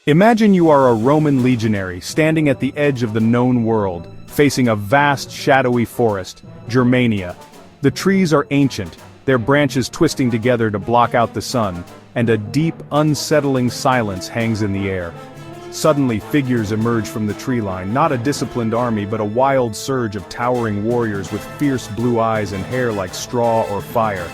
Imagine you are a Roman legionary standing at the edge of the known world, facing a vast shadowy forest, Germania. The trees are ancient, their branches twisting together to block out the sun, and a deep, unsettling silence hangs in the air. Suddenly figures emerge from the tree line, not a disciplined army but a wild surge of towering warriors with fierce blue eyes and hair like straw or fire.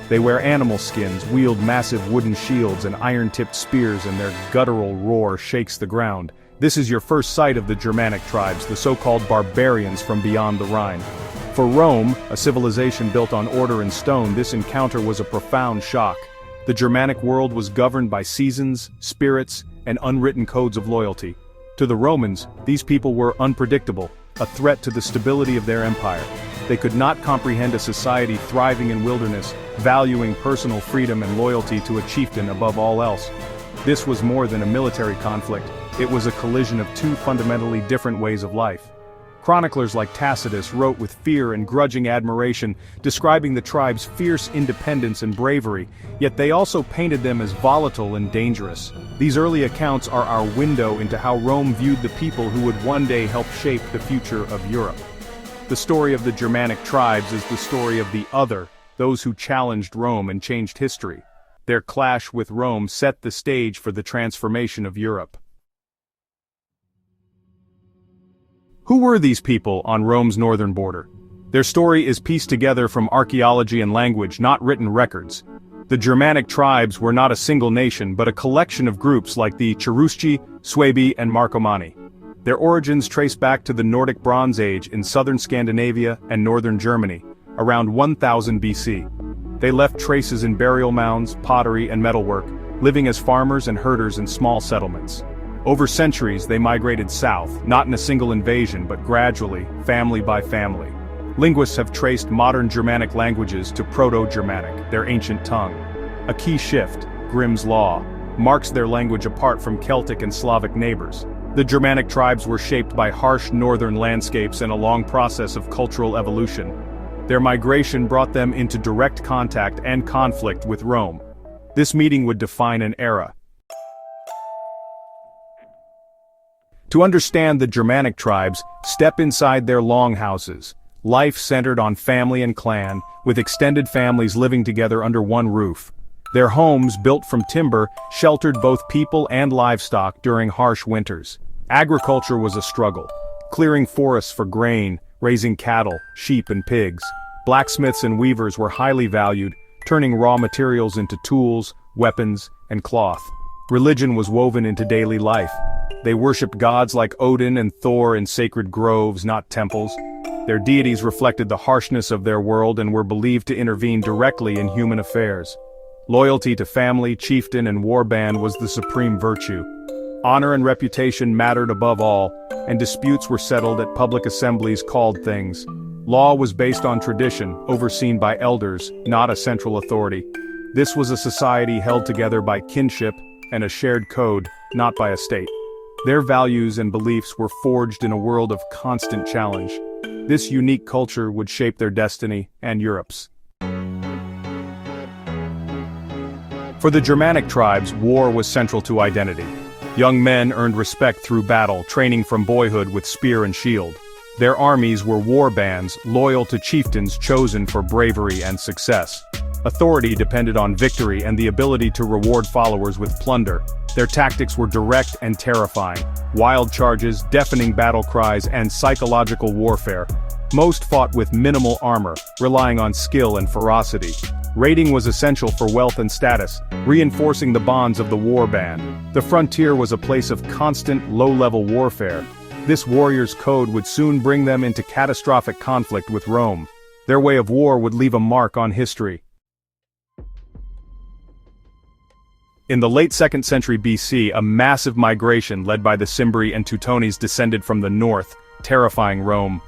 They wear animal skins, wield massive wooden shields and iron-tipped spears, and their guttural roar shakes the ground. This is your first sight of the Germanic tribes, the so-called barbarians from beyond the Rhine. For Rome, a civilization built on order and stone, this encounter was a profound shock. The Germanic world was governed by seasons, spirits, and unwritten codes of loyalty. To the Romans, these people were unpredictable, a threat to the stability of their empire. They could not comprehend a society thriving in wilderness, valuing personal freedom and loyalty to a chieftain above all else. This was more than a military conflict, it was a collision of two fundamentally different ways of life. Chroniclers like Tacitus wrote with fear and grudging admiration, describing the tribe's fierce independence and bravery, yet they also painted them as volatile and dangerous. These early accounts are our window into how Rome viewed the people who would one day help shape the future of Europe. The story of the Germanic tribes is the story of the other, those who challenged Rome and changed history. Their clash with Rome set the stage for the transformation of Europe. Who were these people on Rome's northern border? Their story is pieced together from archaeology and language, not written records. The Germanic tribes were not a single nation but a collection of groups like the Cherusci, Suebi, and Marcomanni. Their origins trace back to the Nordic Bronze Age in southern Scandinavia and northern Germany, around 1000 BC. They left traces in burial mounds, pottery, and metalwork, living as farmers and herders in small settlements. Over centuries they migrated south, not in a single invasion but gradually, family by family. Linguists have traced modern Germanic languages to Proto-Germanic, their ancient tongue. A key shift, Grimm's Law, marks their language apart from Celtic and Slavic neighbors. The Germanic tribes were shaped by harsh northern landscapes and a long process of cultural evolution. Their migration brought them into direct contact and conflict with Rome. This meeting would define an era. To understand the Germanic tribes, step inside their longhouses. Life centered on family and clan, with extended families living together under one roof. Their homes, built from timber, sheltered both people and livestock during harsh winters. Agriculture was a struggle, clearing forests for grain, raising cattle, sheep and pigs. Blacksmiths and weavers were highly valued, turning raw materials into tools, weapons, and cloth. Religion was woven into daily life. They worshipped gods like Odin and Thor in sacred groves, not temples. Their deities reflected the harshness of their world and were believed to intervene directly in human affairs. Loyalty to family, chieftain, and warband was the supreme virtue. Honor and reputation mattered above all, and disputes were settled at public assemblies called things. Law was based on tradition, overseen by elders, not a central authority. This was a society held together by kinship and a shared code, not by a state. Their values and beliefs were forged in a world of constant challenge. This unique culture would shape their destiny and Europe's. For the Germanic tribes, war was central to identity. Young men earned respect through battle, training from boyhood with spear and shield. Their armies were war bands, loyal to chieftains chosen for bravery and success. Authority depended on victory and the ability to reward followers with plunder. Their tactics were direct and terrifying. Wild charges, deafening battle cries, and psychological warfare. Most fought with minimal armor, relying on skill and ferocity. Raiding was essential for wealth and status, reinforcing the bonds of the war band. The frontier was a place of constant, low-level warfare. This warrior's code would soon bring them into catastrophic conflict with Rome. Their way of war would leave a mark on history. In the late 2nd century BC, a massive migration led by the Cimbri and Teutones descended from the north, terrifying Rome.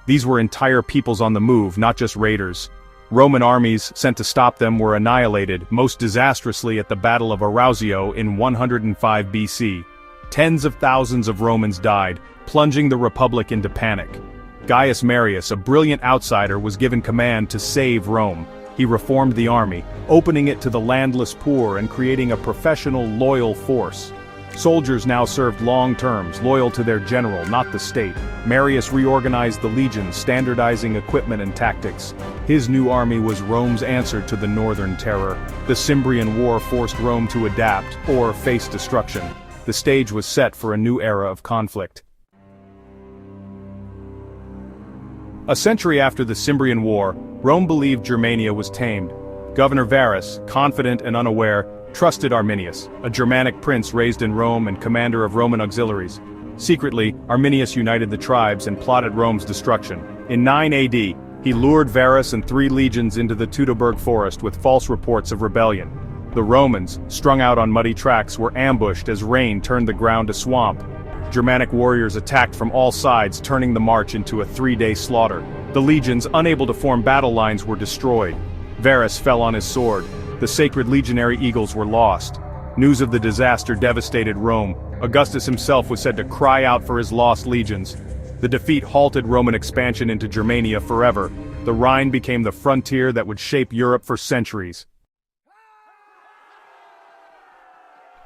These were entire peoples on the move, not just raiders. Roman armies sent to stop them were annihilated, most disastrously at the Battle of Arausio in 105 BC. Tens of thousands of Romans died, plunging the Republic into panic. Gaius Marius, a brilliant outsider, was given command to save Rome. He reformed the army, opening it to the landless poor and creating a professional, loyal force. Soldiers now served long terms, loyal to their general, not the state. Marius reorganized the legions, standardizing equipment and tactics. His new army was Rome's answer to the Northern Terror. The Cimbrian War forced Rome to adapt, or face destruction. The stage was set for a new era of conflict. A century after the Cimbrian War, Rome believed Germania was tamed. Governor Varus, confident and unaware, trusted Arminius, a Germanic prince raised in Rome and commander of Roman auxiliaries. Secretly, Arminius united the tribes and plotted Rome's destruction. In 9 AD, he lured Varus and 3 legions into the Teutoburg Forest with false reports of rebellion. The Romans, strung out on muddy tracks, were ambushed as rain turned the ground to swamp. Germanic warriors attacked from all sides, turning the march into a 3-day slaughter. The legions, unable to form battle lines, were destroyed. Varus fell on his sword. The sacred legionary eagles were lost. News of the disaster devastated Rome. Augustus himself was said to cry out for his lost legions. The defeat halted Roman expansion into Germania forever. The Rhine became the frontier that would shape Europe for centuries.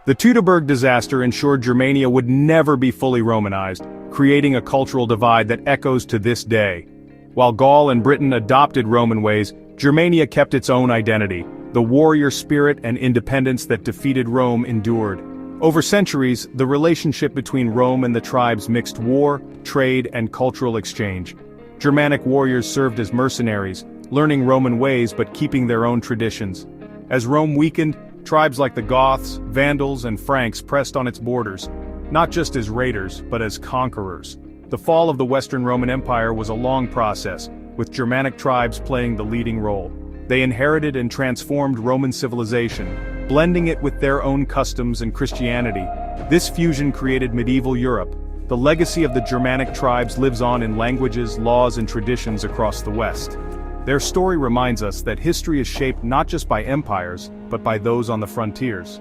The Teutoburg disaster ensured Germania would never be fully Romanized, creating a cultural divide that echoes to this day. While Gaul and Britain adopted Roman ways, Germania kept its own identity. The warrior spirit and independence that defeated Rome endured. Over centuries, the relationship between Rome and the tribes mixed war, trade, and cultural exchange. Germanic warriors served as mercenaries, learning Roman ways but keeping their own traditions. As Rome weakened, tribes like the Goths, Vandals, and Franks pressed on its borders, not just as raiders, but as conquerors. The fall of the Western Roman Empire was a long process, with Germanic tribes playing the leading role. They inherited and transformed Roman civilization, blending it with their own customs and Christianity. This fusion created medieval Europe. The legacy of the Germanic tribes lives on in languages, laws, and traditions across the West. Their story reminds us that history is shaped not just by empires, but by those on the frontiers.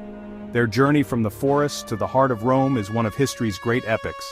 Their journey from the forest to the heart of Rome is one of history's great epics.